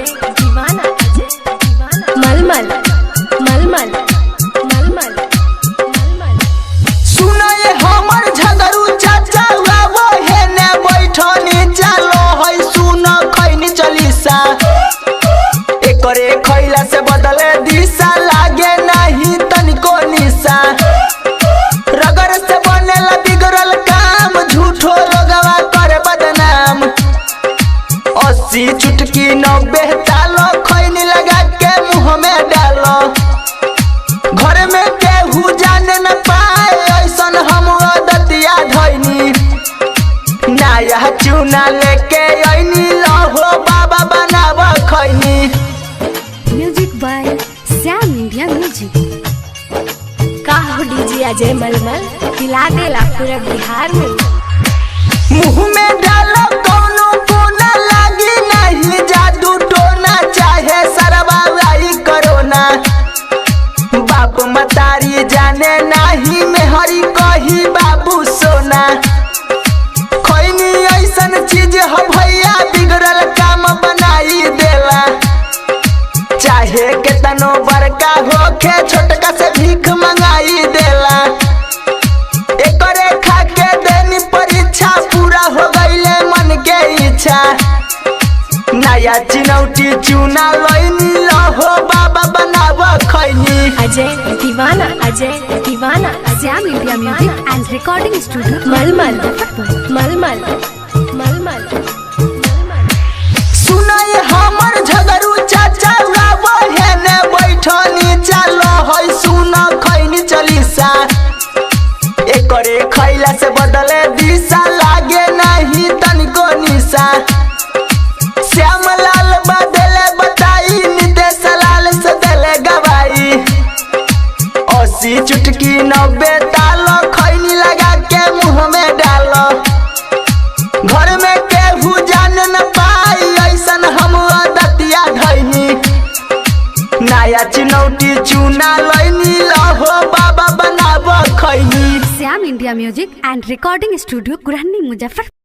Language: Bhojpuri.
अजय दीवाना, अजय दीवाना। मलमल मलमल मलमल मलमल। सुना ये हमर झगड़ू चाचा वो हेने बैठनी चलो है सुन खैनी चलीसा एकरे खैला से बदले दिशा लागे नहीं तनिको निशा रगड़ से बनेला बिगड़ल काम झूठो लोगवा करे बदनाम 80 चुटकी 90 तालो खैनी लगा के मुँह में डालो घर में केहू जाने न पाए ऐसन हम दतिया धैनी नया चूना लेके आईनी लहो बाबा बनाव खैनी। Music by Shyam India music. का हो डीजे अजय मलमल हिला देला पूरा बिहार में। मुँह में डालो कौनो कोना लागी नहीं जादू टोना चाहे सरवाई करोना बाप मतारी जाने नहीं मेहरी कही बाबू सोना खैनी ऐसन चीज हो भैया बिगड़ल काम बनाई देला चाहे केतनो बड़का होखे छोटका से भीख मंगाई देला एकरे खा के देनी परीक्षा पूरा हो गईले मन के इच्छा नया चिनौटी चूना लईनी लहो बाबा बनाव खैनी। अजय दीवाना, अजय दीवाना। Shyam India music and recording studio मलमल मलमल मलमल। सुना ये हमर झगड़ू चाचा वो हेने बैठनी चलो है सुन खैनी चलीसा एकरे खैला से बदले दिशा लागे नहीं तनिको निशा श्याम लाल बदले बताई नितेश लाल से देले गवाई 80 चुटकी 90 तालो खैनी लगा के मुँह में डालो घर में केहू जान न पाई ऐसन हम दतिया धैनी नया चिनौटी चूना लईनी लहो बाबा बनाव खैनी। Shyam India music and recording studio Gurhani Muzaffarpur.